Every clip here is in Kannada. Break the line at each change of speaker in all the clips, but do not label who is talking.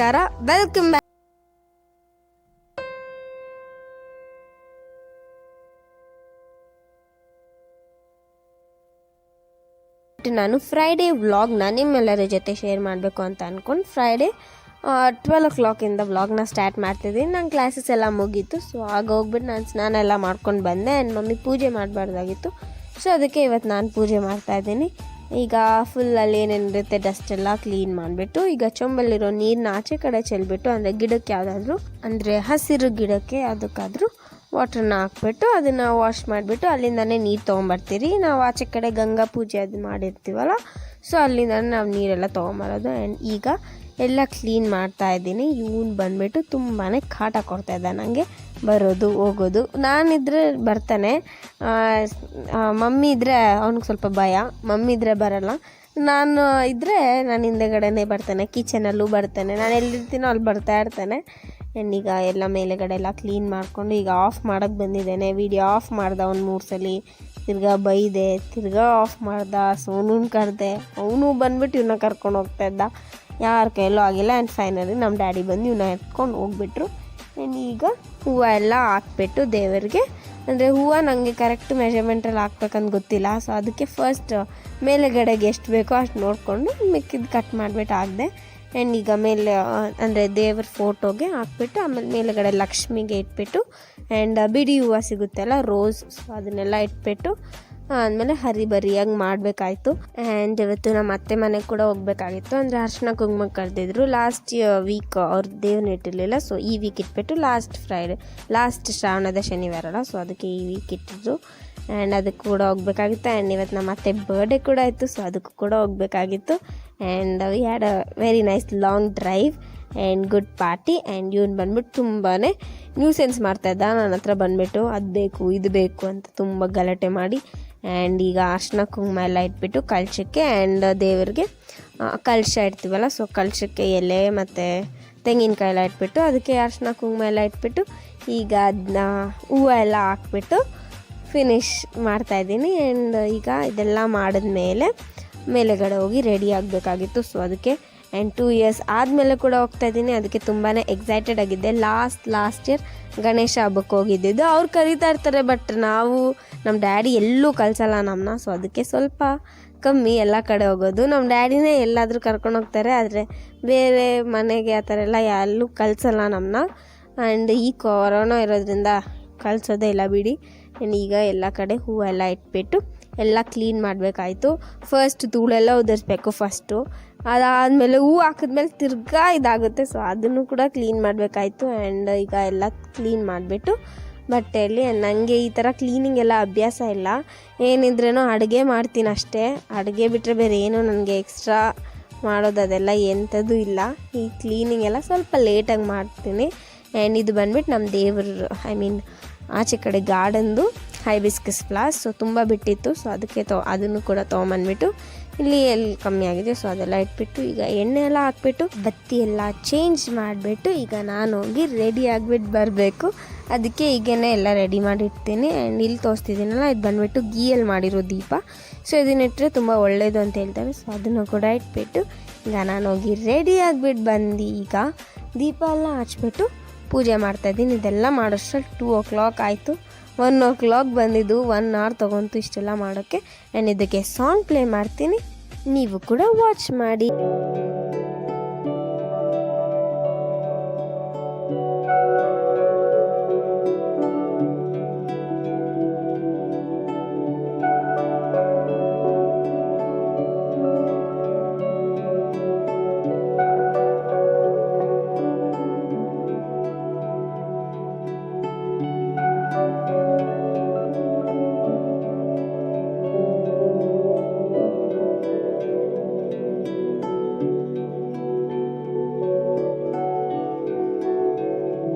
Welcome back. ನಾನು ಫ್ರೈಡೇ ವ್ಲಾಗ್ನ ನಿಮ್ಮೆಲ್ಲರ ಜೊತೆ ಶೇರ್ ಮಾಡಬೇಕು ಅಂತ ಅಂದ್ಕೊಂಡು ಫ್ರೈಡೇ 12 o'clock ವ್ಲಾಗ್ನ ಸ್ಟಾರ್ಟ್ ಮಾಡ್ತಿದ್ದೀನಿ. ನನ್ನ ಕ್ಲಾಸಸ್ ಎಲ್ಲ ಮುಗೀತು. ಸೊ ಆಗ ಹೋಗ್ಬಿಟ್ಟು ನಾನು ಸ್ನಾನ ಎಲ್ಲ ಮಾಡ್ಕೊಂಡು ಬಂದೆ. ಆ್ಯಂಡ್ ಮಮ್ಮಿ ಪೂಜೆ ಮಾಡಬಾರ್ದಾಗಿತ್ತು. ಸೊ ಅದಕ್ಕೆ ಇವತ್ತು ನಾನು ಪೂಜೆ ಮಾಡ್ತಾಯಿದ್ದೀನಿ. ಈಗ ಫುಲ್ಲಲ್ಲಿ ಏನೇನಿರುತ್ತೆ ಡಸ್ಟ್ ಎಲ್ಲ ಕ್ಲೀನ್ ಮಾಡಿಬಿಟ್ಟು ಈಗ ಚೊಂಬಲ್ಲಿರೋ ನೀರನ್ನ ಆಚೆ ಕಡೆ ಚೆಲ್ಬಿಟ್ಟು, ಅಂದರೆ ಗಿಡಕ್ಕೆ ಯಾವುದಾದ್ರೂ, ಅಂದರೆ ಹಸಿರು ಗಿಡಕ್ಕೆ ಅದಕ್ಕಾದರೂ ವಾಟ್ರನ್ನ ಹಾಕ್ಬಿಟ್ಟು ಅದನ್ನು ವಾಶ್ ಮಾಡಿಬಿಟ್ಟು ಅಲ್ಲಿಂದನೇ ನೀರು ತೊಗೊಂಬರ್ತೀರಿ. ನಾವು ಆಚೆ ಕಡೆ ಗಂಗಾ ಪೂಜೆ ಅದು ಮಾಡಿರ್ತೀವಲ್ಲ, ಸೊ ಅಲ್ಲಿಂದ ನಾವು ನೀರೆಲ್ಲ ತೊಗೊಂಬರೋದು. ಆ್ಯಂಡ್ ಈಗ ಎಲ್ಲ ಕ್ಲೀನ್ ಮಾಡ್ತಾಯಿದ್ದೀನಿ. ಇವನು ಬಂದುಬಿಟ್ಟು ತುಂಬಾ ಕಾಟ ಕೊಡ್ತಾಯಿದ್ದ ನನಗೆ, ಬರೋದು ಹೋಗೋದು. ನಾನಿದ್ರೆ ಬರ್ತಾನೆ, ಮಮ್ಮಿ ಇದ್ದರೆ ಅವ್ನಿಗೆ ಸ್ವಲ್ಪ ಭಯ, ಮಮ್ಮಿ ಇದ್ದರೆ ಬರೋಲ್ಲ. ನಾನು ಇದ್ದರೆ ನಾನು ಹಿಂದೆಗಡೆನೇ ಬರ್ತಾನೆ, ಕಿಚನಲ್ಲೂ ಬರ್ತಾನೆ, ನಾನು ಎಲ್ಲಿರ್ತೀನೋ ಅಲ್ಲಿ ಬರ್ತಾ ಇರ್ತಾನೆ. ಆ್ಯಂಡ್ ಈಗ ಎಲ್ಲ ಮೇಲೆಗಡೆ ಎಲ್ಲ ಕ್ಲೀನ್ ಮಾಡಿಕೊಂಡು ಈಗ ಆಫ್ ಮಾಡೋಕ್ಕೆ ಬಂದಿದ್ದೇನೆ. ವೀಡಿಯೋ ಆಫ್ ಮಾಡ್ದೆ ಒಂದು 3 ಸಲ, ತಿರ್ಗಾ ಬೈದೆ, ತಿರ್ಗಾ ಆಫ್ ಮಾಡ್ದೆ. ಸೋನೂನ್ ಕರೆದೆ, ಅವನು ಬಂದುಬಿಟ್ಟು ಇವನ್ನ ಕರ್ಕೊಂಡು ಹೋಗ್ತಾಯಿದ್ದ, ಯಾರ ಕೈಯಲ್ಲೂ ಆಗಿಲ್ಲ. ಆ್ಯಂಡ್ ಫೈನಲಿ ನಮ್ಮ ಡ್ಯಾಡಿ ಬಂದು ಇವನ್ನ ಎತ್ಕೊಂಡು ಹೋಗ್ಬಿಟ್ರು. ಆ್ಯಂಡ್ ಈಗ ಹೂವು ಎಲ್ಲ ಹಾಕ್ಬಿಟ್ಟು ದೇವರಿಗೆ, ಅಂದರೆ ಹೂವು ನನಗೆ ಕರೆಕ್ಟ್ ಮೆಜರ್ಮೆಂಟಲ್ಲಿ ಹಾಕ್ಬೇಕಂತ ಗೊತ್ತಿಲ್ಲ. ಸೊ ಅದಕ್ಕೆ ಫಸ್ಟ್ ಮೇಲೆಗಡೆಗೆ ಎಷ್ಟು ಬೇಕೋ ಅಷ್ಟು ನೋಡಿಕೊಂಡು ಮಿಕ್ಕಿದ್ದು ಕಟ್ ಮಾಡಿಬಿಟ್ಟು ಹಾಕಿದೆ. ಆ್ಯಂಡ್ ಈಗ ಮೇಲೆ ಅಂದರೆ ದೇವ್ರ ಫೋಟೋಗೆ ಹಾಕ್ಬಿಟ್ಟು ಆಮೇಲೆ ಮೇಲೆಗಡೆ ಲಕ್ಷ್ಮಿಗೆ ಇಟ್ಬಿಟ್ಟು, ಆ್ಯಂಡ್ ಬಿಡಿ ಹೂವು ಸಿಗುತ್ತಲ್ಲ ರೋಸ್, ಸೊ ಅದನ್ನೆಲ್ಲ ಇಟ್ಬಿಟ್ಟು ಆದಮೇಲೆ ಹರಿಬರಿಯಾಗಿ ಮಾಡಬೇಕಾಯ್ತು. ಆ್ಯಂಡ್ ಇವತ್ತು ನಮ್ಮ ಅತ್ತೆ ಮನೆಗೆ ಕೂಡ ಹೋಗಬೇಕಾಗಿತ್ತು. ಅಂದರೆ ಅರ್ಶಿನ ಕುಂಕುಮಕ್ಕೆ ಕರೆದಿದ್ರು. ಲಾಸ್ಟ್ ವೀಕ್ ಅವ್ರ ದೇವ್ರನ್ನ ಇಟ್ಟಿರಲಿಲ್ಲ. ಸೊ ಈ ವೀಕ್ ಇಟ್ಬಿಟ್ಟು ಲಾಸ್ಟ್ ಶ್ರಾವಣದ ಶನಿವಾರ ಅಲ್ಲ, ಸೊ ಅದಕ್ಕೆ ಈ ವೀಕ್ ಇಟ್ಟಿದ್ರು. ಆ್ಯಂಡ್ ಅದಕ್ಕೆ ಕೂಡ ಹೋಗ್ಬೇಕಾಗಿತ್ತು. ಆ್ಯಂಡ್ ಇವತ್ತು ನಮ್ಮ ಅತ್ತೆ ಬರ್ಡೇ ಕೂಡ ಇತ್ತು, ಸೊ ಅದಕ್ಕೂ ಕೂಡ ಹೋಗಬೇಕಾಗಿತ್ತು. And we had a very nice long drive and good party. And ಇವನು ಬಂದ್ಬಿಟ್ಟು ತುಂಬಾ ನ್ಯೂಸೆನ್ಸ್ ಮಾಡ್ತಾಯಿದ್ದ ನನ್ನ ಹತ್ರ ಬಂದುಬಿಟ್ಟು, ಅದು ಬೇಕು ಇದು ಬೇಕು ಅಂತ ತುಂಬ ಗಲಾಟೆ ಮಾಡಿ. ಆ್ಯಂಡ್ ಈಗ ಅರ್ಶಿನ ಕುಂಕುಮ ಎಲ್ಲ ಇಟ್ಬಿಟ್ಟು ಕಲಶಕ್ಕೆ, ಆ್ಯಂಡ್ ದೇವರಿಗೆ ಕಲಶ ಇಡ್ತೀವಲ್ಲ, ಸೊ ಕಲಶಕ್ಕೆ ಎಲೆ ಮತ್ತು ತೆಂಗಿನಕಾಯಿ ಎಲ್ಲ ಇಟ್ಬಿಟ್ಟು ಅದಕ್ಕೆ ಅರ್ಶಿನ ಕುಂಕುಮ ಎಲ್ಲ ಇಟ್ಬಿಟ್ಟು ಈಗ ಅದನ್ನ ಹೂವು ಎಲ್ಲ ಹಾಕ್ಬಿಟ್ಟು ಫಿನಿಶ್ ಮಾಡ್ತಾಯಿದ್ದೀನಿ. ಆ್ಯಂಡ್ ಈಗ ಇದೆಲ್ಲ ಮಾಡಿದ್ಮೇಲೆ ಮೇಲೆಗಡೆ ಹೋಗಿ ರೆಡಿ ಆಗಬೇಕಾಗಿತ್ತು. ಸೊ ಅದಕ್ಕೆ ಆ್ಯಂಡ್ 2 years ಆದಮೇಲೆ ಕೂಡ ಹೋಗ್ತಾಯಿದ್ದೀನಿ. ಅದಕ್ಕೆ ತುಂಬಾ ಎಕ್ಸೈಟೆಡ್ ಆಗಿದ್ದೆ. ಲಾಸ್ಟ್ ಇಯರ್ ಗಣೇಶ ಹಬ್ಬಕ್ಕೆ ಹೋಗಿದ್ದಿದ್ದು. ಅವ್ರು ಕರೀತಾ ಇರ್ತಾರೆ, ಬಟ್ ನಾವು ನಮ್ಮ ಡ್ಯಾಡಿ ಎಲ್ಲೂ ಕಳಿಸಲ್ಲ ನಮ್ಮನ್ನ. ಸೊ ಅದಕ್ಕೆ ಸ್ವಲ್ಪ ಕಮ್ಮಿ ಎಲ್ಲ ಕಡೆ ಹೋಗೋದು. ನಮ್ಮ ಡ್ಯಾಡಿನೇ ಎಲ್ಲಾದರೂ ಕರ್ಕೊಂಡು ಹೋಗ್ತಾರೆ, ಆದರೆ ಬೇರೆ ಮನೆಗೆ ಆ ಥರ ಎಲ್ಲ ಎಲ್ಲೂ ಕಳಿಸಲ್ಲ ನಮ್ಮನ್ನ. ಆ್ಯಂಡ್ ಈ ಕೊರೋನಾ ಇರೋದ್ರಿಂದ ಕಳಿಸೋದೇ ಇಲ್ಲ ಬಿಡಿ. ಆ್ಯಂಡ್ ಈಗ ಎಲ್ಲ ಕಡೆ ಹೂವೆಲ್ಲ ಇಟ್ಬಿಟ್ಟು ಎಲ್ಲ ಕ್ಲೀನ್ ಮಾಡಬೇಕಾಯ್ತು. ಫಸ್ಟ್ ಧೂಳೆಲ್ಲ ಉದುರಿಸ್ಬೇಕು ಫಸ್ಟು, ಅದಾದಮೇಲೆ ಹೂವು ಹಾಕಿದ್ಮೇಲೆ ತಿರ್ಗಾ ಇದಾಗುತ್ತೆ. ಸೊ ಅದನ್ನು ಕೂಡ ಕ್ಲೀನ್ ಮಾಡಬೇಕಾಯ್ತು. ಆ್ಯಂಡ್ ಈಗ ಎಲ್ಲ ಕ್ಲೀನ್ ಮಾಡಿಬಿಟ್ಟು ಬಟ್ಟೆಯಲ್ಲಿ, ನನಗೆ ಈ ಥರ ಕ್ಲೀನಿಂಗ್ ಎಲ್ಲ ಅಭ್ಯಾಸ ಇಲ್ಲ. ಏನಿದ್ರೇನೋ ಅಡುಗೆ ಮಾಡ್ತೀನಿ ಅಷ್ಟೇ, ಅಡುಗೆ ಬಿಟ್ಟರೆ ಬೇರೆ ಏನೋ ನನಗೆ ಎಕ್ಸ್ಟ್ರಾ ಮಾಡೋದು ಅದೆಲ್ಲ ಎಂಥದ್ದು ಇಲ್ಲ. ಈ ಕ್ಲೀನಿಂಗ್ ಎಲ್ಲ ಸ್ವಲ್ಪ ಲೇಟಾಗಿ ಮಾಡ್ತೀನಿ. ಆ್ಯಂಡ್ ಇದು ಬಂದ್ಬಿಟ್ಟು ನಮ್ಮ ದೇವರು, ಆಚೆ ಕಡೆ ಗಾರ್ಡನ್ದು ಹೈಬಿಸ್ಕಸ್ ಫ್ಲವರ್ಸ್, ಸೊ ತುಂಬ ಬಿಟ್ಟಿತ್ತು. ಸೊ ಅದಕ್ಕೆ ಅದನ್ನು ಕೂಡ ತೊಗೊಂಬಂದ್ಬಿಟ್ಟು ಇಲ್ಲಿ ಎಲ್ಲಿ ಕಮ್ಮಿ ಆಗಿದೆ, ಸೊ ಅದೆಲ್ಲ ಇಟ್ಬಿಟ್ಟು ಈಗ ಎಣ್ಣೆ ಎಲ್ಲ ಹಾಕ್ಬಿಟ್ಟು ಬತ್ತಿ ಎಲ್ಲ ಚೇಂಜ್ ಮಾಡಿಬಿಟ್ಟು ಈಗ ನಾನು ಹೋಗಿ ರೆಡಿ ಆಗಿಬಿಟ್ಟು ಬರಬೇಕು. ಅದಕ್ಕೆ ಈಗೇನೆ ಎಲ್ಲ ರೆಡಿ ಮಾಡಿರ್ತೀನಿ. ಆ್ಯಂಡ್ ಇಲ್ಲಿ ತೋರಿಸ್ತಿದ್ದೀನಲ್ಲ, ಇದು ಬಂದುಬಿಟ್ಟು ಗೀಯಲ್ಲಿ ಮಾಡಿರೋ ದೀಪ. ಸೊ ಇದನ್ನಿಟ್ಟರೆ ತುಂಬ ಒಳ್ಳೆಯದು ಅಂತ ಹೇಳ್ತಾರೆ. ಸೊ ಅದನ್ನು ಕೂಡ ಇಟ್ಬಿಟ್ಟು ಈಗ ನಾನು ಹೋಗಿ ರೆಡಿ ಆಗಿಬಿಟ್ಟು ಬಂದು ಈಗ ದೀಪ ಎಲ್ಲ ಹಚ್ಬಿಟ್ಟು ಪೂಜೆ ಮಾಡ್ತಾಯಿದ್ದೀನಿ. ಇದೆಲ್ಲ ಮಾಡೋಷ್ಟ್ರಲ್ಲಿ 2 o'clock ಆಯಿತು. 1 o'clock ಬಂದಿದ್ದು, 1 hour ತೊಗೊಂತು ಇಷ್ಟೆಲ್ಲ ಮಾಡೋಕ್ಕೆ. ನಾನು ಇದಕ್ಕೆ ಸಾಂಗ್ ಪ್ಲೇ ಮಾಡ್ತೀನಿ, ನೀವು ಕೂಡ ವಾಚ್ ಮಾಡಿ.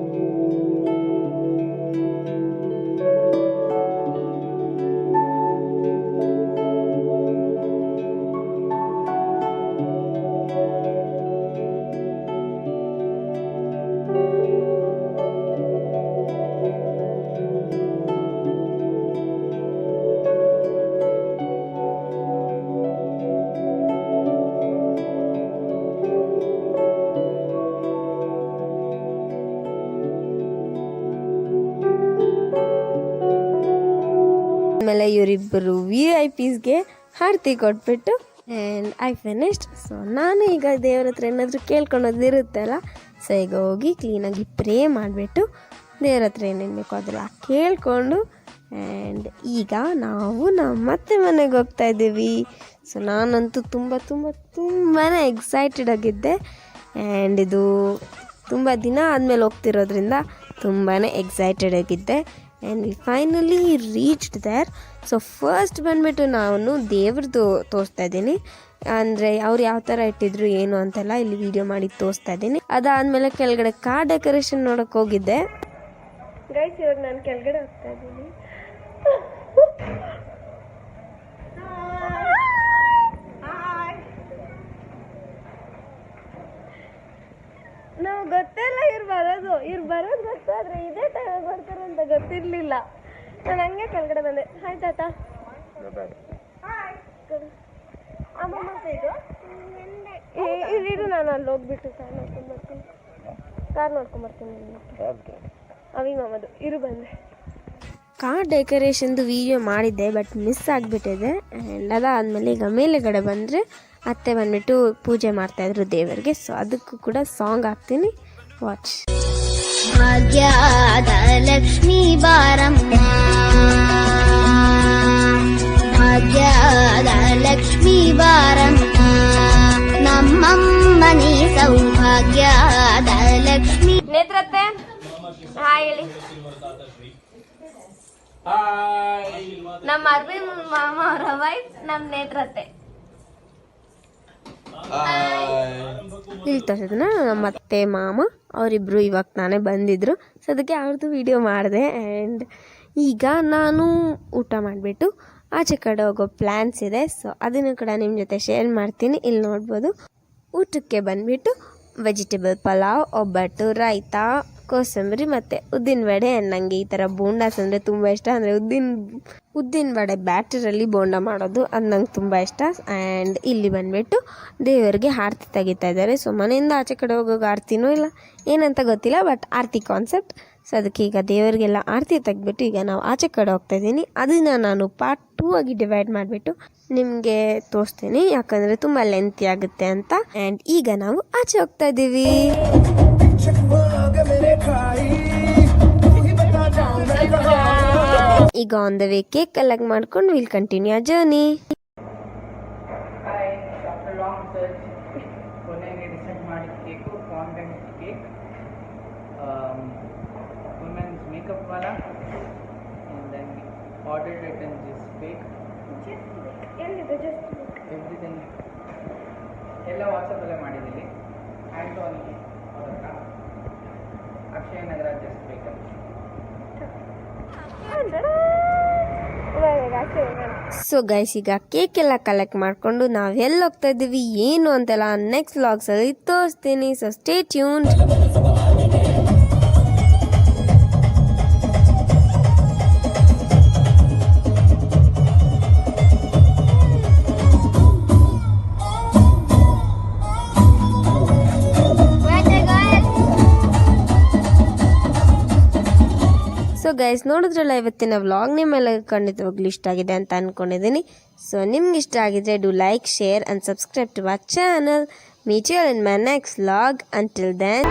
ಆಮೇಲೆ ಇವರಿಬ್ಬರು VIPsಗೆ ಆರತಿ ಕೊಟ್ಬಿಟ್ಟು ಆ್ಯಂಡ್ ಐ ಫಿನಿಶ್ಡ್. ಸೊ ನಾನು ಈಗ ದೇವ್ರ ಹತ್ರ ಏನಾದರೂ ಕೇಳ್ಕೊಳೋದಿರುತ್ತಲ್ಲ, ಸೊ ಈಗ ಹೋಗಿ ಕ್ಲೀನಾಗಿ ಪ್ರೇ ಮಾಡಿಬಿಟ್ಟು ದೇವ್ರ ಹತ್ರ ಏನೇನು ಬೇಕೋ ಅದೆಲ್ಲ ಕೇಳಿಕೊಂಡು ಆ್ಯಂಡ್ ಈಗ ನಾವು ನಮ್ಮ ಅತ್ತೆ ಮನೆಗೆ ಹೋಗ್ತಾ ಇದ್ದೀವಿ. ಸೊ ನಾನಂತೂ ತುಂಬಾ ಎಕ್ಸೈಟೆಡ್ ಆಗಿದ್ದೆ ಆ್ಯಂಡ್ ಇದು ತುಂಬ ದಿನ ಆದಮೇಲೆ ಹೋಗ್ತಿರೋದ್ರಿಂದ ತುಂಬಾ ಎಕ್ಸೈಟೆಡ್ ಆಗಿದ್ದೆ and we finally reached there. So first ಬಂದುಬಿಟ್ಟು ನಾನು ದೇವ್ರದ್ದು ತೋರಿಸ್ತಾ ಇದ್ದೀನಿ, ಅಂದರೆ ಅವ್ರು ಯಾವ ಥರ ಇಟ್ಟಿದ್ರು ಏನು ಅಂತೆಲ್ಲ ಇಲ್ಲಿ ವಿಡಿಯೋ ಮಾಡಿ ತೋರಿಸ್ತಾ ಇದ್ದೀನಿ. ಅದಾದಮೇಲೆ ಕೆಳಗಡೆ ಕಾರ್ ಡೆಕೋರೇಷನ್ ನೋಡೋಕೆ ಹೋಗಿದ್ದೆ. ಗೈಸ್ ಇವಾಗ ನಾನು ಕೆಳಗಡೆ ಹೋಗ್ತಾ ಇದ್ದೀನಿ. ನಾವು ಗೊತ್ತಿಲ್ಲ ಇವ್ರು ಬರೋದು ಗೊತ್ತಾದ್ರೆ ಇದೇ ಟೈಮ್ ಬರ್ತಾರೆ ಅಂತ ಗೊತ್ತಿರಲಿಲ್ಲ. ನಾನು ಹಂಗೆ ಕೆಳಗಡೆ ಬಂದೆ. ಹಾಯ್ ತಾತ. ಅಮ್ಮಮ್ಮ ಇದು ನಾನು ಅಲ್ಲಿ ಹೋಗ್ಬಿಟ್ಟು ಕಾರ್ ನೋಡ್ಕೊಂಬರ್ತೀನಿ. ಅವಿ ಮಾಮದು ಇರು ಬಂದೆ. ಕಾರ್ ಡೆಕೋರೇಷನ್ದು ವಿಡಿಯೋ ಮಾಡಿದ್ದೆ ಬಟ್ ಮಿಸ್ ಆಗಿಬಿಟ್ಟಿದೆ ಆ್ಯಂಡ್ ಅದಾದಮೇಲೆ ಈಗ ಮೇಲೆಗಡೆ ಬಂದರೆ ಅತ್ತೆ ಬಂದುಬಿಟ್ಟು ಪೂಜೆ ಮಾಡ್ತಾಯಿದ್ರು ದೇವರಿಗೆ. ಸೊ ಅದಕ್ಕೂ ಕೂಡ ಸಾಂಗ್ ಹಾಕ್ತೀನಿ, ವಾಚ್.
ಭಾಗ್ಯದ ಲಕ್ಷ್ಮೀ ಬಾರಮ್ಮ, ಭಾಗ್ಯದ ಲಕ್ಷ್ಮೀ ಬಾರಮ್ಮ, ನಮ್ಮಮ್ಮನಿ ಸೌಭಾಗ್ಯದ ಲಕ್ಷ್ಮೀ.
ನೇತ್ರತ್ತೆ ಹಾಯ್ ಹೇಳಿ. ನಮ್ಮ ಅರವಿಂದ್ ಮಾಮ ಅವರ ವೈಫ್ ನಮ್ಮ ನೇತ್ರತ್ತೆ. ಇಲ್ಲಿ ತೋರಿಸಿದ್ನ ನಮ್ಮ ಅತ್ತೆ ಮಾಮ ಅವರಿಬ್ಬರು ಇವಾಗ ನಾನೇ ಬಂದಿದ್ರು. ಸೊ ಅದಕ್ಕೆ ಅವ್ರದ್ದು ವಿಡಿಯೋ ಮಾಡಿದೆ ಆ್ಯಂಡ್ ಈಗ ನಾನು ಊಟ ಮಾಡಿಬಿಟ್ಟು ಆಚೆ ಕಡೆ ಹೋಗೋ ಪ್ಲ್ಯಾನ್ಸ್ ಇದೆ. ಸೊ ಅದನ್ನು ಕೂಡ ನಿಮ್ಮ ಜೊತೆ ಶೇರ್ ಮಾಡ್ತೀನಿ. ಇಲ್ಲಿ ನೋಡ್ಬೋದು ಊಟಕ್ಕೆ ಬಂದುಬಿಟ್ಟು ವೆಜಿಟೇಬಲ್ ಪಲಾವ್, ಒಬ್ಬಟ್ಟು, ರಾಯ್ತ, ಕೋಸಂಬರಿ ಮತ್ತು ಉದ್ದಿನ ವಡೆ. ನನಗೆ ಈ ಥರ ಬೋಂಡಾಸ್ ಅಂದರೆ ತುಂಬ ಇಷ್ಟ. ಅಂದರೆ ಉದ್ದಿನ ವಡೆ ಬ್ಯಾಟರಲ್ಲಿ ಬೋಂಡ ಮಾಡೋದು ಅದು ನಂಗೆ ತುಂಬ ಇಷ್ಟ. ಆ್ಯಂಡ್ ಇಲ್ಲಿ ಬಂದುಬಿಟ್ಟು ದೇವರಿಗೆ ಆರತಿ ತೆಗಿತಾ ಇದ್ದಾರೆ. ಸೊ ಮನೆಯಿಂದ ಆಚೆ ಕಡೆ ಹೋಗೋಕೆ ಆರತಿನೂ ಇಲ್ಲ ಏನಂತ ಗೊತ್ತಿಲ್ಲ, ಬಟ್ ಆರತಿ ಕಾನ್ಸೆಪ್ಟ್. ಸೊ ಅದಕ್ಕೆ ಈಗ ದೇವರಿಗೆಲ್ಲ ಆರತಿ ತೆಗೆದ್ಬಿಟ್ಟು ಈಗ ನಾವು ಆಚೆ ಕಡೆ ಹೋಗ್ತಾಯಿದ್ದೀನಿ. ಅದನ್ನು ನಾನು ಪಾರ್ಟ್ 2 ಆಗಿ ಡಿವೈಡ್ ಮಾಡಿಬಿಟ್ಟು ನಿಮಗೆ ತೋರಿಸ್ತೀನಿ, ಯಾಕಂದರೆ ತುಂಬ ಲೆಂತಿ ಆಗುತ್ತೆ ಅಂತ. ಆ್ಯಂಡ್ ಈಗ ನಾವು ಆಚೆ ಹೋಗ್ತಾ ಇದ್ದೀವಿ. ಈಗ on the way cake collect ಮಾಡ್ಕೊಂಡು ವಿಲ್ ಕಂಟಿನ್ಯೂ ಆ journey.
Makeup Vala and then ordered it and just bake everything ಎಲ್ಲ ವಾಟ್ಸಪ್ಪಲ್ಲೇ ಮಾಡಿದ್ದೀನಿ. ಆ್ಯಂಟೋನಿ ಅವರ ಅಕ್ಷಯ ನಗರ ಜಸ್ಟ್ ಬೇಕಲ್ಲಿ.
ಸೊ ಗೈಸ್ ಈಗ ಕೇಕ್ ಎಲ್ಲ ಕಲೆಕ್ಟ್ ಮಾಡಿಕೊಂಡು ನಾವು ಎಲ್ಲಿ ಹೋಗ್ತಾ ಇದ್ದೀವಿ ಏನು ಅಂತೆಲ್ಲ ನೆಕ್ಸ್ಟ್ ವ್ಲಾಗ್ಸಲ್ಲಿ ತೋರಿಸ್ತೀನಿ. So stay tuned. So guys ನೋಡಿದ್ರಲ್ಲ ಇವತ್ತಿನ ವ್ಲಾಗ್ ನಿಮ್ಮೆಲ್ಲ ಖಂಡಿತವಾಗ್ಲೂ ಇಷ್ಟ ಆಗಿದೆ ಅಂತ ಅಂದ್ಕೊಂಡಿದ್ದೀನಿ. ಸೊ ನಿಮ್ಗೆ ಇಷ್ಟ ಆಗಿದ್ರೆ do like, share and subscribe to our channel. Meet you in my next vlog. Until then